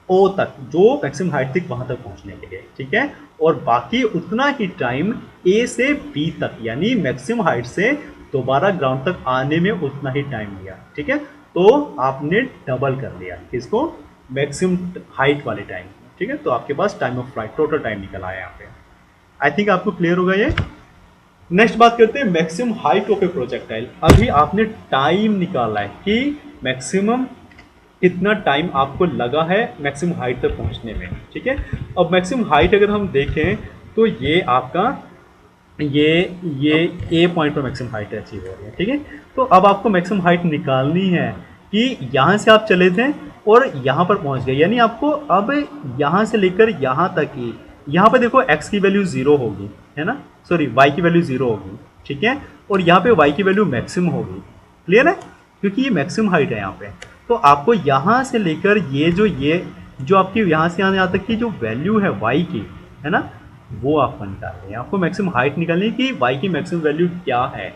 ओ तक, जो मैक्सिमम हाइट थी वहां तक पहुंचने के लिए, ठीक है, और बाकी उतना ही टाइम ए से बी तक यानी मैक्सिमम हाइट से दोबारा ग्राउंड तक आने में उतना ही टाइम लिया, ठीक है। तो आपने डबल कर लिया इसको मैक्सिमम हाइट वाले टाइम, ठीक है। तो आपके पास time of flight total time निकल आया यहाँ पे। आई थिंक आपको क्लियर होगा ये। नेक्स्ट बात करते हैं maximum height of A projectile. अभी आपने टाइम निकाला है कि मैक्सिमम कितना टाइम आपको लगा है मैक्सिमम हाइट तक पहुंचने में, ठीक है। अब मैक्सिमम हाइट अगर हम देखें तो ये आपका ये ए पॉइंट पर मैक्सिमम हाइट अचीव हो रही है, ठीक है। तो अब आपको मैक्सिमम हाइट निकालनी है कि यहाँ से आप चले थे और यहाँ पर पहुँच गए, यानी आपको अब यहाँ से लेकर यहाँ तक ही, यहाँ पर देखो x की वैल्यू 0 होगी, है ना, सॉरी y की वैल्यू 0 होगी, ठीक है, और यहाँ पे y की वैल्यू मैक्सिमम होगी, क्लियर है। क्योंकि ये मैक्सिमम हाइट है यहाँ पे। तो आपको यहाँ से लेकर ये जो आपकी यहाँ से यहाँ तक की जो वैल्यू है y की, है ना, वो आपको निकालनी है। आपको मैक्सिमम हाइट निकालनी है कि y की मैक्सिमम वैल्यू क्या है।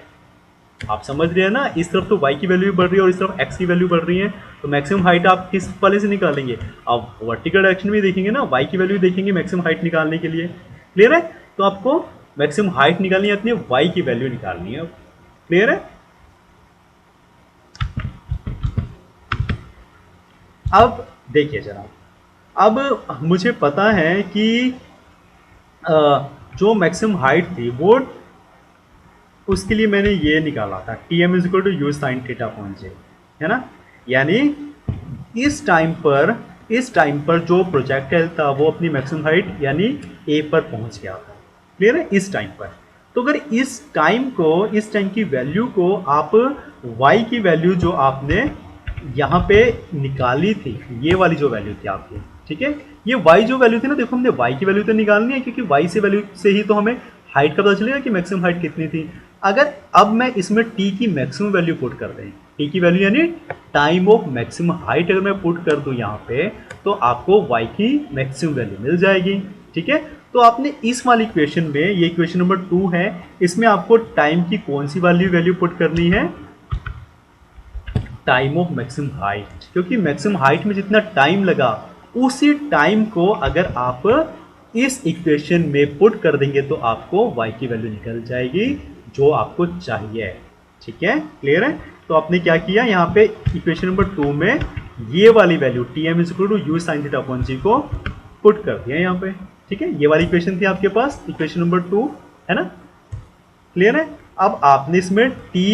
आप समझ रहे हैं ना, इस तरफ तो y की वैल्यू भी बढ़ रही है और इस तरफ x की वैल्यू बढ़ रही है, तो मैक्सिमम हाइट आप किस वाले से निकालेंगे? आप वर्टिकल डायरेक्शन में देखेंगे ना, y की वैल्यू देखेंगे मैक्सिमम हाइट निकालने के लिए। क्लियर है? तो आपको मैक्सिमम हाइट निकालनी है, अपनी y की वैल्यू निकालनी है। क्लियर है? अब देखिए जरा, अब मुझे पता है कि जो मैक्सिमम हाइट थी वो, उसके लिए मैंने ये निकाला था t m is equal to u sine theta upon g, है ना। यानी इस टाइम पर जो प्रोजेक्टाइल था वो अपनी मैक्सिमम हाइट यानी ए पर पहुंच गया था। क्लियर है? इस टाइम पर। तो अगर इस टाइम की वैल्यू को आप y की वैल्यू जो आपने यहाँ पे निकाली थी, ये वाली जो वैल्यू थी आपकी, ठीक है, ये y जो वैल्यू थी ना, देखो हमने y की वैल्यू तो निकालनी है, क्योंकि y से वैल्यू से ही तो हमें हाइट का पता चलेगा कि मैक्सिमम हाइट कितनी थी। अगर अब मैं इसमें t की मैक्सिमम वैल्यू पुट कर दें, t की वैल्यू यानी टाइम ऑफ मैक्सिमम हाइट अगर मैं पुट कर दूं यहाँ पे, तो आपको y की मैक्सिमम वैल्यू मिल जाएगी। ठीक है, तो आपने इस वाली इक्वेशन में, ये इक्वेशन नंबर 2 है, इसमें आपको टाइम की कौन सी वैल्यू पुट करनी है? टाइम ऑफ मैक्सिमम हाइट, क्योंकि मैक्सिमम हाइट में जितना टाइम लगा उसी टाइम को अगर आप इस इक्वेशन में पुट कर देंगे तो आपको y की वैल्यू निकल जाएगी जो आपको चाहिए। ठीक है, क्लियर है? तो आपने क्या किया, यहाँ पे इक्वेशन नंबर 2 में ये वाली value t m is equal to u sine theta upon g को पुट कर दिया यहाँ पे। ठीक है, ये वाली इक्वेशन थी आपके पास, इक्वेशन नंबर 2, है ना। क्लियर है? अब आपने इसमें t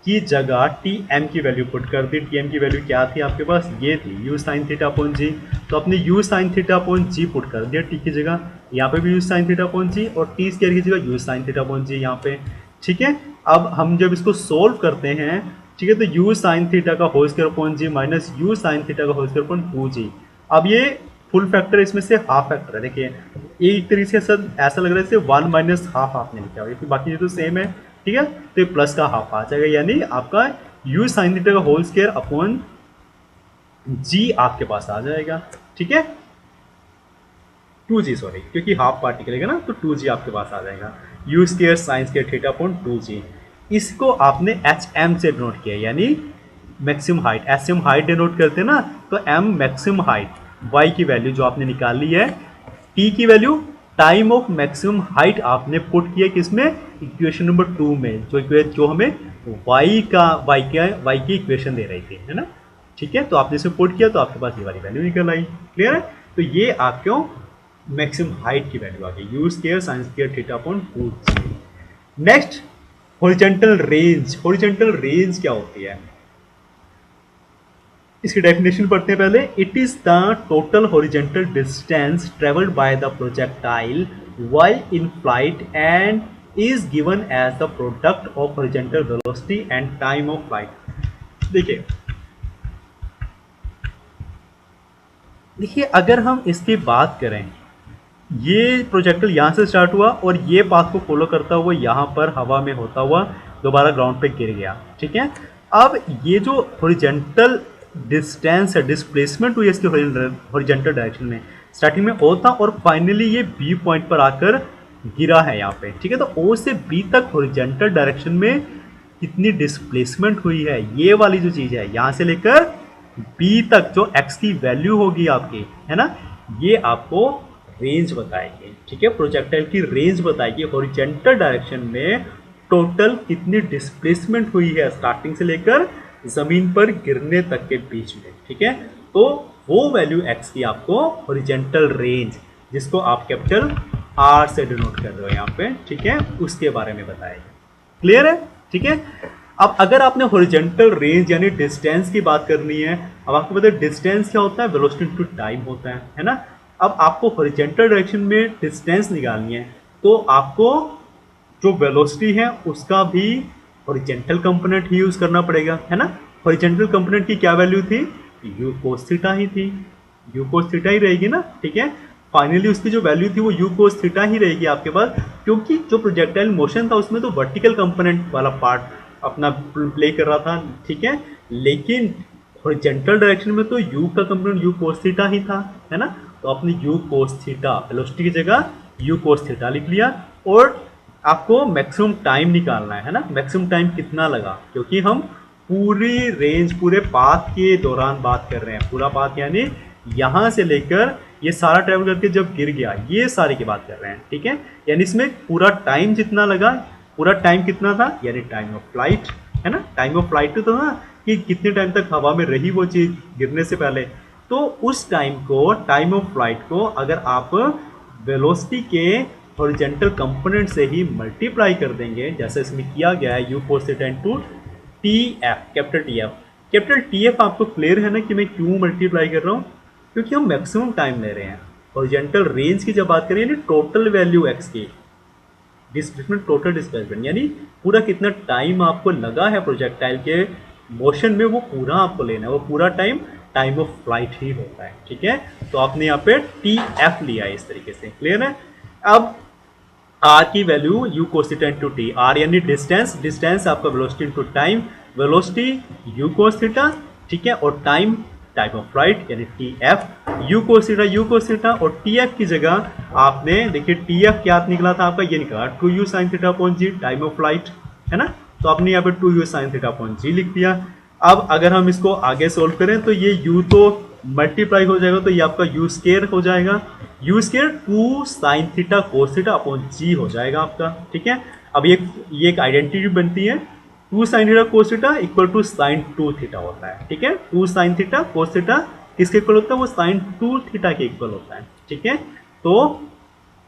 की जगह टी एम की वैल्यू पुट कर दी। टी एम की वैल्यू क्या थी आपके पास? ये थी u sine theta upon g. तो आपने u sine theta upon g put कर दिया टी की जगह, यहाँ पे भी u sine theta upon g, और टी स्क्वायर की जगह u sine theta upon g यहाँ पे। ठीक है, अब हम जब इसको सोल्व करते हैं, ठीक है, तो यू साइन थीटा का whole square upon g minus u sine theta का होल स्क्वायर अपॉन 2g। अब ये फुल फैक्टर, इसमें से हाफ फैक्टर है। देखिए एक तरीके से ऐसा लग रहा है जैसे 1 माइनस हाफ आपने लिखा हुआ है, बाकी ये तो सेम है। ठीक है, तो ये प्लस का हाफ आ जाएगा, यानी आपका यू साइन थीटा का होल स्क्वायर अपॉन जी आपके पास आ जाएगा। ठीक है, 2g, सॉरी, क्योंकि हाफ पार्ट निकलेगा ना, तो 2g आपके पास आ जाएगा। U square sine square theta upon 2g, इसको आपने एच एम से डिनोट किया, यानी maximum height. H m height denote करते हैं ना, तो एम मैक्सिमम हाइट, y की वैल्यू जो आपने निकाली है, t की value time of maximum height आपने पुट किया किसमें? इक्वेशन नंबर 2 में, जो हमें y की इक्वेशन दे रही थी, है ना। ठीक है, तो आपने इसे पुट किया तो आपके पास ये वाली वैल्यू निकल आई। क्लियर है? तो ये आपको मैक्सिमम हाइट की वैल्यू आ गई, u square sine square theta upon 2g। Next, horizontal range. Horizontal range क्या होती है, इसकी डेफिनेशन पढ़ते हैं पहले। It is the total horizontal distance travelled by the projectile while in flight and is given as the product of horizontal velocity and time of flight. देखिए अगर हम इसकी बात करें, ये प्रोजेक्टाइल यहाँ से स्टार्ट हुआ और ये पाथ को फॉलो करता हुआ यहाँ पर हवा में होता हुआ दोबारा ग्राउंड पे गिर गया। ठीक है, अब ये जो हॉरिजॉन्टल डिस्टेंस है, डिस्प्लेसमेंट हुई इसके हॉरिजॉन्टल डायरेक्शन में, स्टार्टिंग में ओ था और फाइनली ये बी पॉइंट पर आकर गिरा है यहाँ पे। ठीक है, तो ओ से बी तक हॉरिजॉन्टल डायरेक्शन में कितनी डिस्प्लेसमेंट हुई है, ये वाली जो चीज़ है, यहाँ से लेकर बी तक जो एक्स की वैल्यू होगी आपकी, है ना, ये आपको रेंज बताएगी। ठीक है, प्रोजेक्टाइल की रेंज बताएगी हॉरिजॉन्टल डायरेक्शन में टोटल कितनी डिस्प्लेसमेंट हुई है स्टार्टिंग से लेकर जमीन पर गिरने तक के बीच में। ठीक है, तो वो वैल्यू एक्स की आपको हॉरिजॉन्टल रेंज, जिसको आप कैपिटल आर से डिनोट कर रहे हो यहाँ पे, ठीक है, उसके बारे में बताएगा। क्लियर है? ठीक है, अब अगर आपने हॉरिजॉन्टल रेंज यानी डिस्टेंस की बात करनी है, अब आपको पता है डिस्टेंस क्या होता है, वेलोसिटी इनटू टाइम होता है ना। अब आपको हॉरिजॉन्टल डायरेक्शन में डिस्टेंस निकालनी है, तो आपको जो वेलोसिटी है उसका भी हॉरिजॉन्टल कंपोनेंट ही यूज करना पड़ेगा, है ना। हॉरिजॉन्टल कंपोनेंट की क्या वैल्यू थी? यू कोस थीटा ही थी, यू कोस थीटा ही रहेगी ना। ठीक है, फाइनली उसकी जो वैल्यू थी वो यू कोस थीटा ही रहेगी आपके पास, क्योंकि जो प्रोजेक्टाइल मोशन था उसमें तो वर्टिकल कंपोनेंट वाला पार्ट अपना प्ले कर रहा था, ठीक है। लेकिन हॉरिजॉन्टल डायरेक्शन में तो u का कंपोनेंट u cos थीटा ही था, है ना। तो आपने u cos थीटा वेलोसिटी की जगह u cos थीटा लिख लिया। और आपको मैक्सिमम टाइम निकालना है ना, मैक्सिमम टाइम कितना लगा, क्योंकि हम पूरी रेंज पूरे पाथ के दौरान बात कर रहे हैं। पूरा पाथ यानी यहाँ से लेकर ये सारा ट्रेवल करके जब गिर गया, ये सारी की बात कर रहे हैं, ठीक है। यानी इसमें पूरा टाइम जितना लगा, पूरा टाइम कितना था, यानी टाइम ऑफ फ्लाइट, है ना। टाइम ऑफ फ्लाइट तो ना कि कितने टाइम तक हवा में रही वो चीज़ गिरने से पहले। तो उस टाइम को, टाइम ऑफ फ्लाइट को अगर आप वेलोसिटी के हॉरिजॉन्टल कंपोनेंट से ही मल्टीप्लाई कर देंगे, जैसे इसमें किया गया है, u cos theta into TF, capital TF। Capital TF आपको क्लियर है ना कि मैं क्यों मल्टीप्लाई कर रहा हूँ, क्योंकि हम मैक्सिमम टाइम ले रहे हैं। हॉरिजॉन्टल रेंज की जब बात करें यानी टोटल वैल्यू x की, डिस्प्लेसमेंट टोटल डिस्प्लेसमेंट, यानी पूरा कितना टाइम आपको लगा है प्रोजेक्टाइल के मोशन में, वो पूरा आपको लेना है। वो पूरा टाइम टाइम ऑफ फ्लाइट ही होता है, ठीक है। तो आपने यहाँ पे TF लिया है इस तरीके से, क्लियर है। अब r की value u cos theta into T, r यानी डिस्टेंस, डिस्टेंस आपका velocity into time, velocity u cos theta, ठीक है। और टाइम, टाइम ऑफ फ्लाइट यानी TF, u cos थीटा और TF की जगह आपने देखिए TF क्या निकला था आपका, ये निकला 2u sin theta upon g, time of flight, है ना। तो आपने यहाँ पे 2u sin theta upon g लिख दिया। अब अगर हम इसको आगे सोल्व करें तो ये u तो मल्टीप्लाई हो जाएगा, तो ये आपका u स्केयर हो जाएगा, u square 2 sin theta cos theta upon g हो जाएगा आपका, ठीक है। अब ये एक आइडेंटिटी बनती है, 2 sin theta cos theta equal to sin 2 theta होता है, ठीक है। 2 sin थीटा cos थीटा किसके इक्वल होता है, वो sin 2 थीटा के इक्वल होता है, ठीक है। तो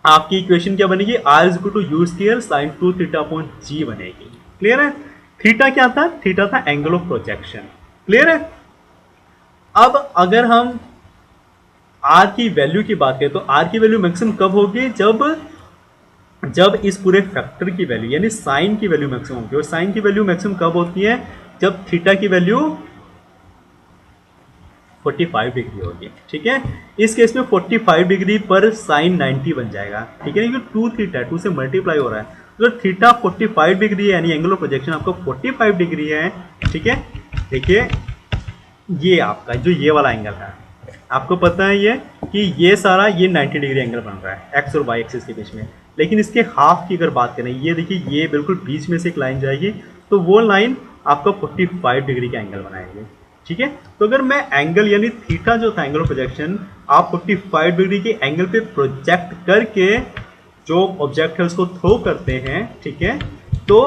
आपकी इक्वेशन क्या बनेगी, r is equal to u square sin 2 theta upon g बनेगी, क्लियर है। थीटा क्या था, थीटा था एंगल ऑफ प्रोजेक्शन, क्लियर है। अब अगर हम r की वैल्यू की बात करें तो r की वैल्यू मैक्सिमम कब होगी, जब इस पूरे फैक्टर की वैल्यू यानी साइन की वैल्यू मैक्सिमम होगी। और साइन की वैल्यू मैक्सिमम कब होती है, जब थीटा की वैल्यू 45 डिग्री होगी, ठीक है। इस केस में 45 डिग्री पर साइन 90 बन जाएगा, ठीक है, क्योंकि 2 थीटा 2 से मल्टीप्लाई हो रहा है। तो थीटा 45 डिग्री है यानी एंगल ऑफ प्रोजेक्शन आपका 45 डिग्री है, ठीक है। देखिए ये आपका जो ये वाला एंगल है, आपको पता है ये कि ये सारा ये 90 डिग्री एंगल बन रहा है एक्स और वाई एक्सिस के बीच में। लेकिन इसके हाफ की अगर बात करें, ये देखिए ये बिल्कुल बीच में से एक लाइन जाएगी, तो वो लाइन आपका 45 डिग्री का एंगल बनाएगी, ठीक है। तो अगर मैं एंगल यानी थीटा जो था एंगल ऑफ प्रोजेक्शन, आप 45 डिग्री के एंगल पे प्रोजेक्ट करके जो ऑब्जेक्ट है उसको थ्रो करते हैं, ठीक है, तो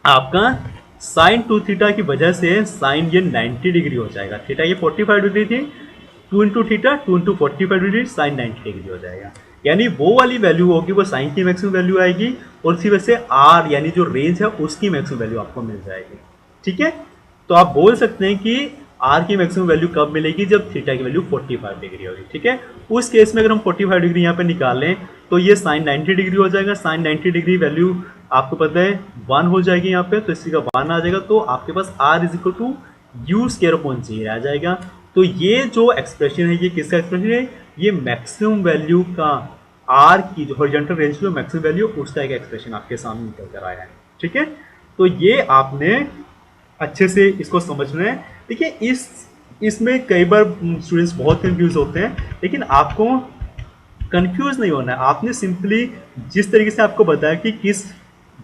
आपका साइन 2 थीटा की वजह से साइन ये 90 डिग्री हो जाएगा। थीटा ये 45 डिग्री थी, 2 into theta 2 into 45 degree sine 90 degree हो जाएगा। यानी वो वाली वैल्यू होगी, वो साइन की मैक्सिमम वैल्यू आएगी और उसी वजह से आर यानी जो रेंज है उसकी मैक्सिमम वैल्यू आपको मिल जाएगी, ठीक है। तो आप बोल सकते हैं कि आर की मैक्सिमम वैल्यू कब मिलेगी, जब थीटा की वैल्यू 45 डिग्री होगी, ठीक है। उस केस में अगर हम 45 डिग्री यहाँ पे निकाल लें तो ये साइन 90 डिग्री हो जाएगा। साइन 90 डिग्री वैल्यू आपको पता है 1 हो जाएगी यहाँ पे, तो इसी का 1 आ जाएगा, तो आपके पास R is equal to U square upon G रह जाएगा। तो ये जो एक्सप्रेशन है ये किसका एक्सप्रेशन है, ये मैक्सिमम वैल्यू का आर की जो हॉरिजॉन्टल रेंज में मैक्सिमम वैल्यू उसका एक एक्सप्रेशन आपके सामने निकल कर आया है, ठीक है। तो ये आपने अच्छे से इसको समझना है। देखिए इसमें कई बार स्टूडेंट्स बहुत कंफ्यूज होते हैं, लेकिन आपको कंफ्यूज नहीं होना है। आपने सिंपली जिस तरीके से आपको बताया कि किस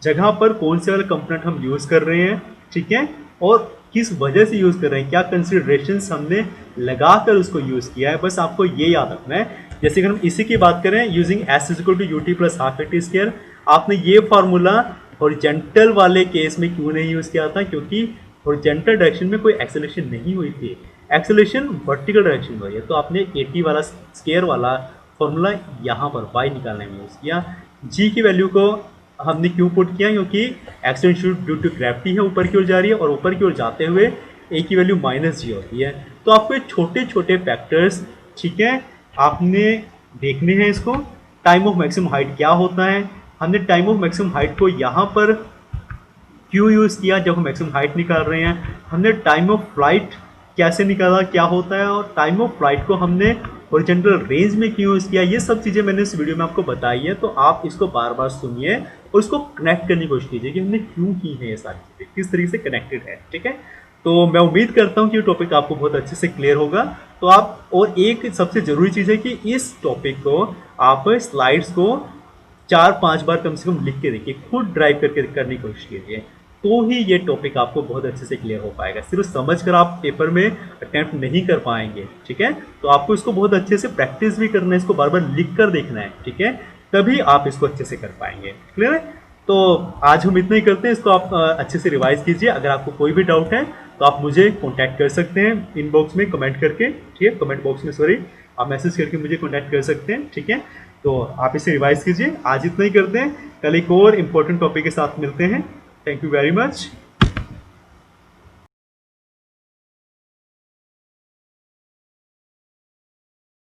जगह पर कौन से वाला कंपोनेंट हम यूज़ कर रहे हैं, ठीक है, और किस वजह से यूज़ कर रहे हैं, क्या कंसिडरेशंस हमने लगाकर उसको यूज़ किया है, बस आपको ये याद रखना है। जैसे कि हम इसी की बात करें, using s is equal to u t plus half a t square, आपने ये फार्मूला हॉरिजॉन्टल वाले केस में क्यों नहीं यूज़ किया था, क्योंकि हॉरिजॉन्टल डायरेक्शन में कोई एक्सेलरेशन नहीं हुई थी, एक्सेलरेशन वर्टिकल डायरेक्शन में हुई है। तो आपने ए टी वाला स्क्वायर वाला फॉर्मूला यहाँ पर y निकालने में यूज़ किया। g की वैल्यू को हमने क्यों पुट किया, क्योंकि एक्सेलरेशन ड्यू टू ग्रेविटी है, ऊपर की ओर जा रही है और ऊपर की ओर जाते हुए a की वैल्यू -g होती है। तो आपको छोटे छोटे फैक्टर्स, ठीक है, आपने देखने हैं इसको। टाइम ऑफ मैक्सिमम हाइट क्या होता है, हमने टाइम ऑफ मैक्सिमम हाइट को यहाँ पर क्यों यूज़ किया जब हम मैक्सिमम हाइट निकाल रहे हैं, हमने टाइम ऑफ फ्लाइट कैसे निकाला, क्या होता है, और टाइम ऑफ फ्लाइट को हमने हॉरिजॉन्टल रेंज में क्यों यूज़ किया, ये सब चीज़ें मैंने इस वीडियो में आपको बताई है। तो आप इसको बार बार सुनिए और इसको कनेक्ट करने की कोशिश कीजिए कि हमने क्यों की है ये सारी चीज़ें। किस तरीके से कनेक्टेड है, ठीक है। तो मैं उम्मीद करता हूँ कि ये टॉपिक आपको बहुत अच्छे से क्लियर होगा। तो आप, और एक सबसे ज़रूरी चीज़ है कि इस टॉपिक को आप स्लाइड्स को 4-5 बार कम से कम लिख के देखिए, खुद ड्राइव करके करने की कोशिश कीजिए, तो ही ये टॉपिक आपको बहुत अच्छे से क्लियर हो पाएगा। सिर्फ समझ कर आप पेपर में अटेम्प्ट नहीं कर पाएंगे, ठीक है। तो आपको इसको बहुत अच्छे से प्रैक्टिस भी करना है, इसको बार बार लिख कर देखना है, ठीक है, तभी आप इसको अच्छे से कर पाएंगे। क्लियर है। तो आज हम इतना ही करते हैं, इसको आप अच्छे से रिवाइज कीजिए। अगर आपको कोई भी डाउट है तो आप मुझे कॉन्टैक्ट कर सकते हैं इनबॉक्स में कमेंट करके, ठीक है, कमेंट बॉक्स में, सॉरी, आप मैसेज करके मुझे कॉन्टैक्ट कर सकते हैं, ठीक है। तो आप इसे रिवाइज कीजिए। आज इतना ही करते हैं, कल एक और इम्पोर्टेंट टॉपिक के साथ मिलते हैं। Thank you very much.